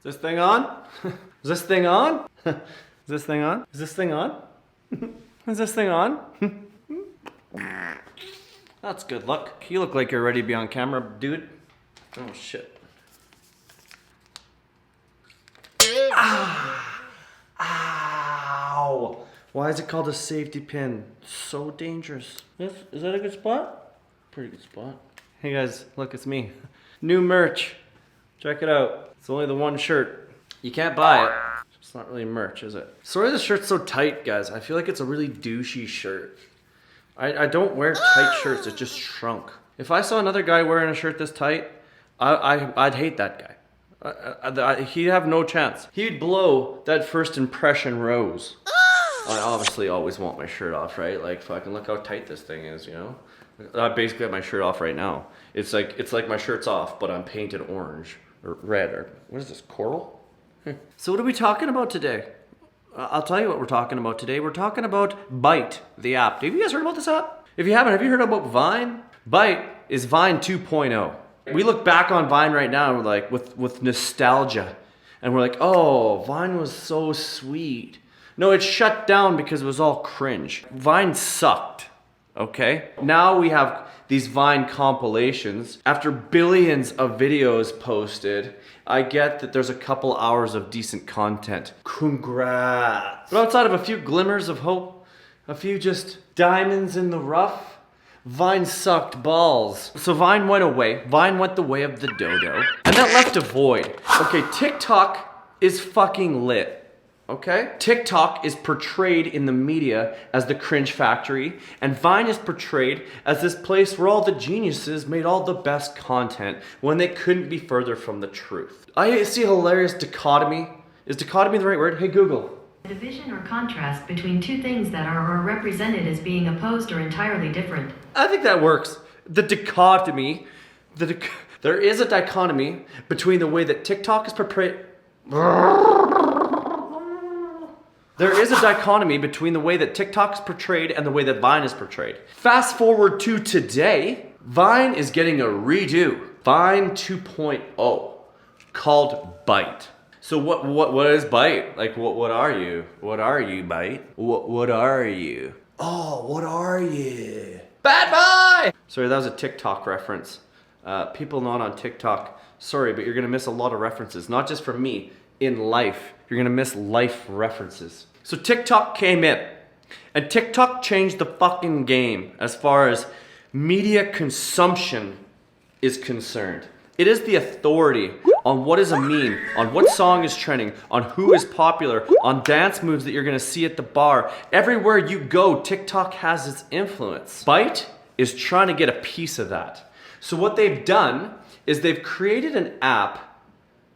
Is this thing on? Is this thing on? Is this thing on? Is this thing on? Is this thing on? That's good luck. You look like you're ready to be on camera, dude. Oh shit. Ah! Ow! Why is it called a safety pin? So dangerous. Is that a good spot? Pretty good spot. Hey guys, look, it's me. New merch. Check it out. It's only the one shirt. You can't buy it. It's not really merch, is it? Sorry the shirt's so tight, guys. I feel like it's a really douchey shirt. I don't wear tight shirts, it just shrunk. If I saw another guy wearing a shirt this tight, I'd hate that guy. He'd have no chance. He'd blow that first impression rose. I obviously always want my shirt off, right? Like, fucking look how tight this thing is, you know? I basically have my shirt off right now. It's like my shirt's off, but I'm painted orange or red or what is this, coral? So what are we talking about today? I'll tell you what we're talking about today. We're talking about Byte, the app. Have you guys heard about this app? If you haven't, have you heard about Vine? Byte is Vine 2.0. We look back on Vine right now and we're like, with nostalgia. And we're like, oh, Vine was so sweet. No, it shut down because it was all cringe. Vine sucked, okay? Now we have these Vine compilations. After billions of videos posted, I get that there's a couple hours of decent content. Congrats. But outside of a few glimmers of hope, a few just diamonds in the rough, Vine sucked balls. So Vine went away. Vine went the way of the dodo. And that left a void. Okay, TikTok is fucking lit. Okay? TikTok is portrayed in the media as the cringe factory, and Vine is portrayed as this place where all the geniuses made all the best content when they couldn't be further from the truth. I see a hilarious dichotomy. Is dichotomy the right word? Hey Google. Division or contrast between two things that are represented as being opposed or entirely different. I think that works. The dichotomy, there is a dichotomy between the way that TikTok is portrayed. There is a dichotomy between the way that TikTok is portrayed and the way that Vine is portrayed. Fast forward to today, Vine is getting a redo. Vine 2.0, called Byte. So what is Byte? Like what are you? What are you, Byte? What are you? Oh, what are you? Bad boy! Sorry, that was a TikTok reference. People not on TikTok, sorry, but you're gonna miss a lot of references. Not just from me, in life. You're gonna miss life references. So TikTok came in, and TikTok changed the fucking game as far as media consumption is concerned. It is the authority on what is a meme, on what song is trending, on who is popular, on dance moves that you're gonna see at the bar. Everywhere you go, TikTok has its influence. Byte is trying to get a piece of that. So what they've done is they've created an app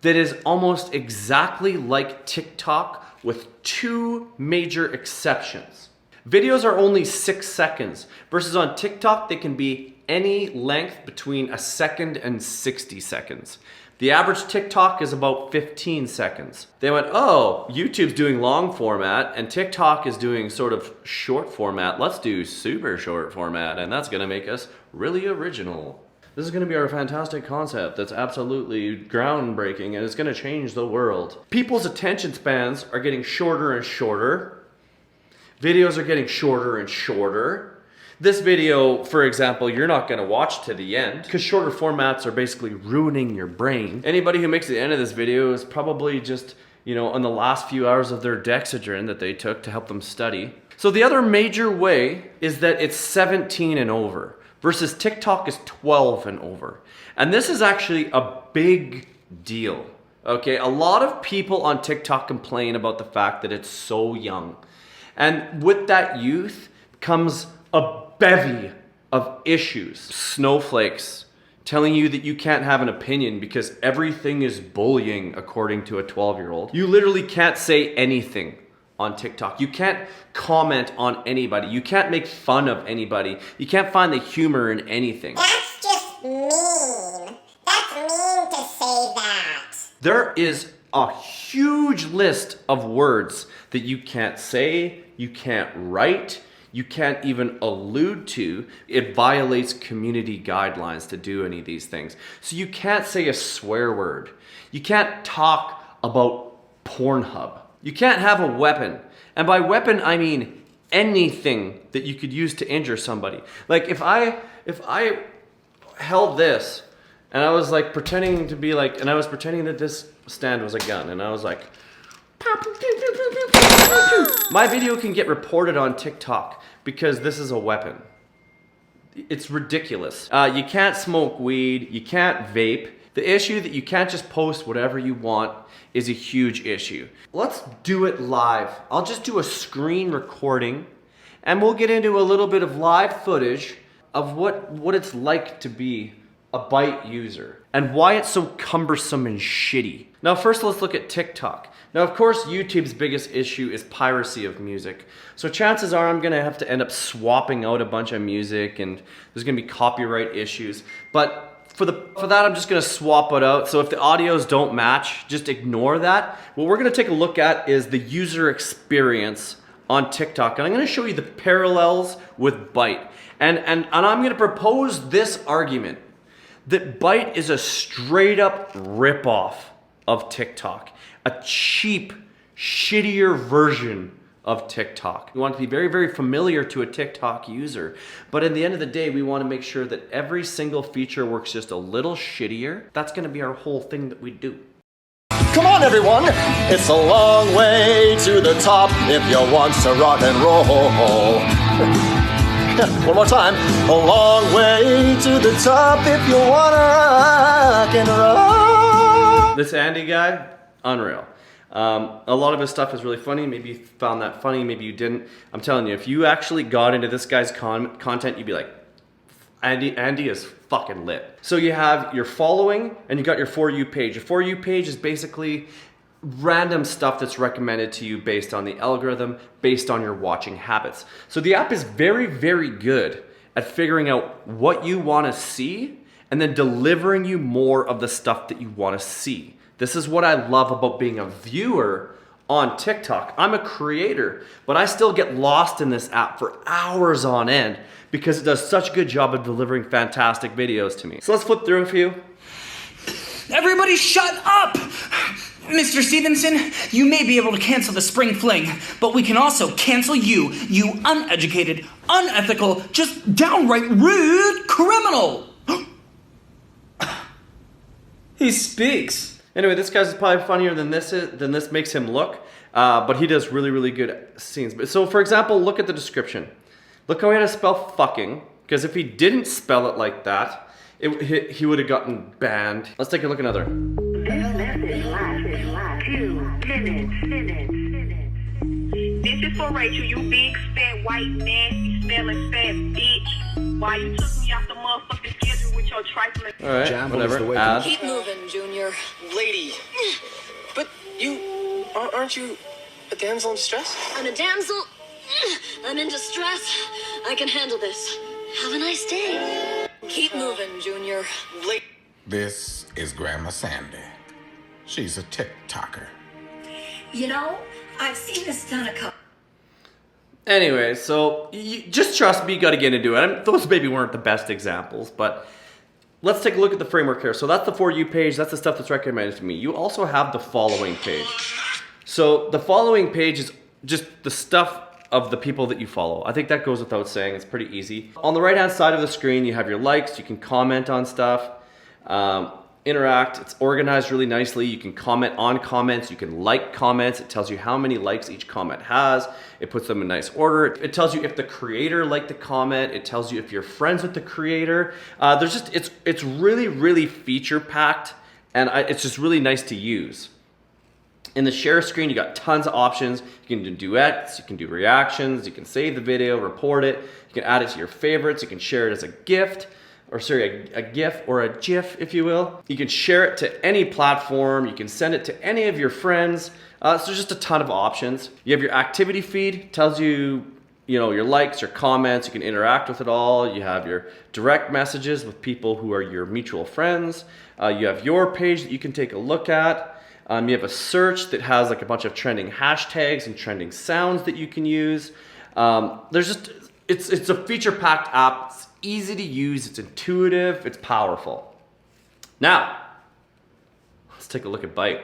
that is almost exactly like TikTok with two major exceptions. Videos are only 6 seconds versus on TikTok they can be any length between a second and 60 seconds. The average TikTok is about 15 seconds. They went, oh, YouTube's doing long format and TikTok is doing sort of short format. Let's do super short format and that's gonna make us really original. This is going to be our fantastic concept that's absolutely groundbreaking and it's going to change the world. People's attention spans are getting shorter and shorter. Videos are getting shorter and shorter. This video, for example, you're not going to watch to the end because shorter formats are basically ruining your brain. Anybody who makes the end of this video is probably just, you know, on the last few hours of their Dexedrine that they took to help them study. So the other major way is that it's 17 and over. Versus TikTok is 12 and over. And this is actually a big deal, okay? A lot of people on TikTok complain about the fact that it's so young. And with that youth comes a bevy of issues. Snowflakes telling you that you can't have an opinion because everything is bullying according to a 12-year-old. You literally can't say anything on TikTok. You can't comment on anybody. You can't make fun of anybody. You can't find the humor in anything. That's just mean. That's mean to say that. There is a huge list of words that you can't say, you can't write, you can't even allude to. It violates community guidelines to do any of these things. So you can't say a swear word. You can't talk about Pornhub. You can't have a weapon. And by weapon, I mean anything that you could use to injure somebody. Like if I held this and I was like pretending to be like, and I was pretending that this stand was a gun, and I was like, my video can get reported on TikTok because this is a weapon. It's ridiculous. You can't smoke weed, you can't vape. The issue that you can't just post whatever you want is a huge issue. Let's do it live. I'll just do a screen recording and we'll get into a little bit of live footage of what it's like to be a Byte user and why it's so cumbersome and shitty. Now first let's look at TikTok. Now of course YouTube's biggest issue is piracy of music. So chances are I'm gonna have to end up swapping out a bunch of music and there's gonna be copyright issues. But for that, I'm just gonna swap it out. So if the audios don't match, just ignore that. What we're gonna take a look at is the user experience on TikTok. And I'm gonna show you the parallels with Byte. And I'm gonna propose this argument that Byte is a straight up ripoff of TikTok. A cheap, shittier version of TikTok. We want to be very, very familiar to a TikTok user. But at the end of the day, we want to make sure that every single feature works just a little shittier. That's going to be our whole thing that we do. Come on, everyone! It's a long way to the top if you want to rock and roll. One more time. A long way to the top if you want to rock and roll. This Andy guy, unreal. A lot of his stuff is really funny. Maybe you found that funny, maybe you didn't. I'm telling you, if you actually got into this guy's content, you'd be like, Andy is fucking lit. So you have your following and you got your For You page. Your For You page is basically random stuff that's recommended to you based on the algorithm, based on your watching habits. So the app is very, very good at figuring out what you want to see and then delivering you more of the stuff that you want to see. This is what I love about being a viewer on TikTok. I'm a creator, but I still get lost in this app for hours on end because it does such a good job of delivering fantastic videos to me. So let's flip through a few. Everybody shut up! Mr. Stevenson, you may be able to cancel the spring fling, but we can also cancel you, you uneducated, unethical, just downright rude criminal! He speaks. Anyway, this guy's probably funnier than this makes him look, but he does really, really good scenes. So for example, look at the description. Look how he had to spell fucking, because if he didn't spell it like that, he would have gotten banned. Let's take a look at another. This is for Rachel, you big, fat, white, nasty, smelling, fat bitch. Why you took me off the motherfucking schedule with your trifling... Alright, whatever, add. Keep moving, Junior. Lady. But you... aren't you a damsel in distress? I'm a damsel. I'm in distress. I can handle this. Have a nice day. Keep moving, Junior. This is Grandma Sandy. She's a TikToker. You know, I've seen this done a couple. Anyway, so just trust me, you gotta get into it. Those maybe weren't the best examples, but let's take a look at the framework here. So that's the For You page, that's the stuff that's recommended to me. You also have the following page. So the following page is just the stuff of the people that you follow. I think that goes without saying, it's pretty easy. On the right hand side of the screen, you have your likes, you can comment on stuff, interact, it's organized really nicely. You can comment on comments, you can like comments, it tells you how many likes each comment has, it puts them in nice order, it tells you if the creator liked the comment, it tells you if you're friends with the creator. It's really, really feature packed and it's just really nice to use. In the share screen, you got tons of options. You can do duets, you can do reactions, you can save the video, report it, you can add it to your favorites, you can share it as a gift, or sorry, a GIF or a GIF, if you will. You can share it to any platform, you can send it to any of your friends. So there's just a ton of options. You have your activity feed, tells you, your likes, your comments, you can interact with it all. You have your direct messages with people who are your mutual friends. You have your page that you can take a look at. You have a search that has like a bunch of trending hashtags and trending sounds that you can use. It's a feature-packed app. It's easy to use, it's intuitive, it's powerful. Now, let's take a look at Byte.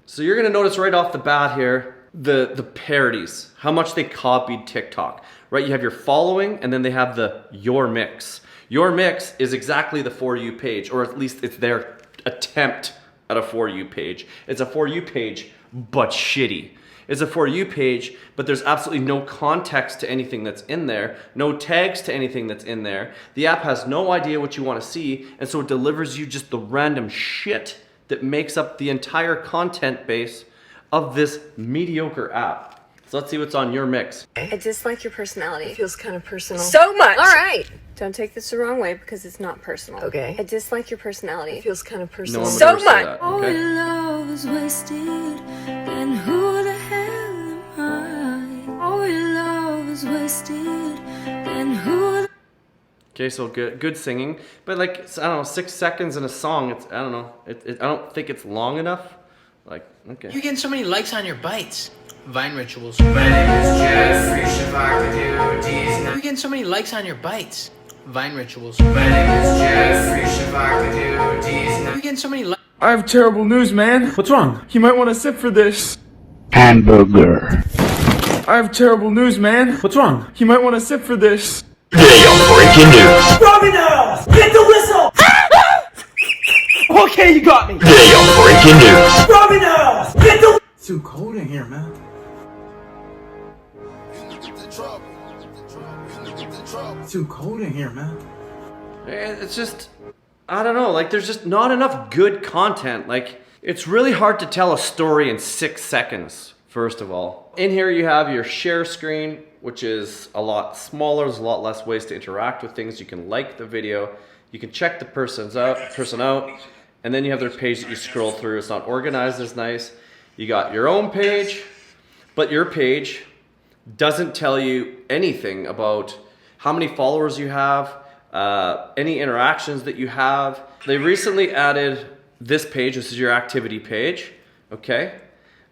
So you're gonna notice right off the bat here, the parodies, how much they copied TikTok, right? You have your following and then they have the your mix. Your mix is exactly the For You page, or at least it's their attempt at a For You page. It's a For You page, but shitty. It's a For You page, but there's absolutely no context to anything that's in there, no tags to anything that's in there. The app has no idea what you want to see, and so it delivers you just the random shit that makes up the entire content base of this mediocre app. So let's see what's on your mix. I dislike your personality. It feels kind of personal. So much! Alright! Don't take this the wrong way because it's not personal. Okay. I dislike your personality. It feels kind of personal. No one would So ever say much! that, okay? Love is wasted, then who the hell am I? Oh, your love is wasted, then who? Okay, so good singing, but like, I don't know, 6 seconds in a song, it's, I don't know, I don't think it's long enough. Like, okay. You're getting so many likes on your bites. Vine rituals. My name is Jeffrey Shavakadu. You're getting so many likes on your bites. Vine rituals. My name is Jeffrey Shavakadu. You're getting so many likes. I have terrible news, man. What's wrong? You might want to sit for this. Hamburger. I have terrible news, man. What's wrong? You might want to sit for this. Damn breaking news. Dominoes! Get the whistle! Okay, you got me. Damn breaking news. Dominoes! Get the. It's too cold in here, man. It's too cold in here, man. It's just, I don't know, like there's just not enough good content. Like, it's really hard to tell a story in 6 seconds, first of all. In here you have your share screen, which is a lot smaller. There's a lot less ways to interact with things. You can like the video, you can check the person out, and then you have their page that you scroll through. It's not organized as nice. You got your own page, but your page doesn't tell you anything about how many followers you have, any interactions that you have. They recently added this page. This is your activity page, okay?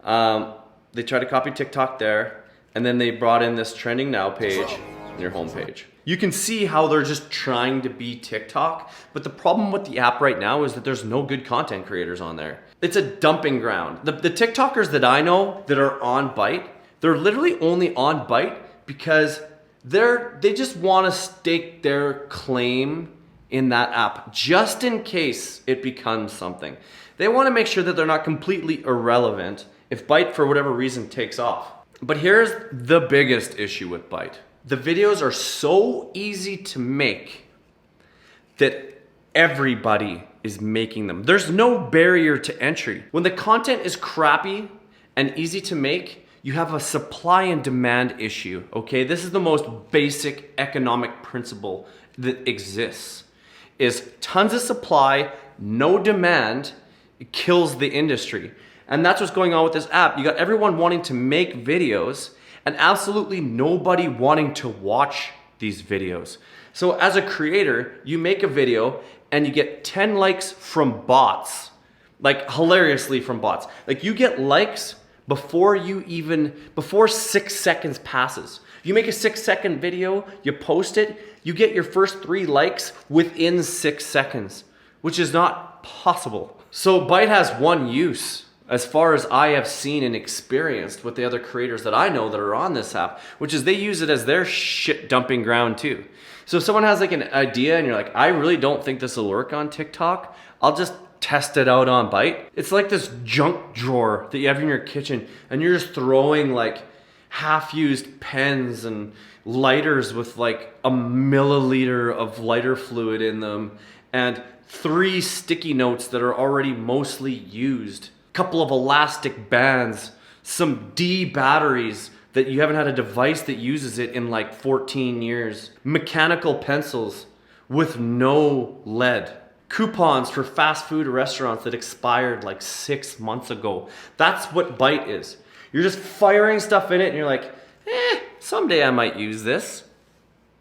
They tried to copy TikTok there, and then they brought in this trending now page on your home page. You can see how they're just trying to be TikTok, but the problem with the app right now is that there's no good content creators on there. It's a dumping ground. The TikTokers that I know that are on Byte, they're literally only on Byte because they just want to stake their claim in that app just in case it becomes something. They want to make sure that they're not completely irrelevant if Byte for whatever reason takes off. But here's the biggest issue with Byte. The videos are so easy to make that everybody is making them. There's no barrier to entry. When the content is crappy and easy to make, you have a supply and demand issue, okay? This is the most basic economic principle that exists. Is tons of supply, no demand, it kills the industry. And that's what's going on with this app. You got everyone wanting to make videos and absolutely nobody wanting to watch these videos. So as a creator, you make a video and you get 10 likes from bots, like hilariously from bots. Like you get likes before 6 seconds passes. You make a 6-second video, you post it, you get your first 3 likes within 6 seconds, which is not possible. So Byte has one use, as far as I have seen and experienced with the other creators that I know that are on this app, which is they use it as their shit dumping ground too. So if someone has like an idea and you're like, I really don't think this will work on TikTok, I'll just test it out on Byte. It's like this junk drawer that you have in your kitchen and you're just throwing like half-used pens and lighters with like a milliliter of lighter fluid in them and 3 sticky notes that are already mostly used, a couple of elastic bands, some D batteries that you haven't had a device that uses it in like 14 years, mechanical pencils with no lead, coupons for fast food restaurants that expired like 6 months ago. That's what Byte is. You're just firing stuff in it and you're like, someday I might use this.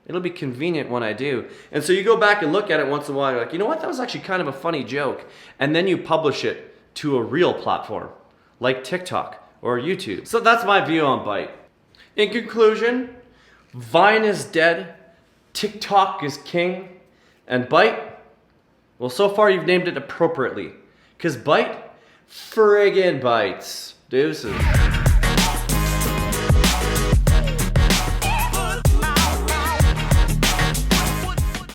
It'll be convenient when I do. And so you go back and look at it once in a while, you're like, you know what, that was actually kind of a funny joke. And then you publish it to a real platform, like TikTok or YouTube. So that's my view on Byte. In conclusion, Vine is dead, TikTok is king, and Byte, well, so far you've named it appropriately. Because Byte friggin' Bytes. Deuces.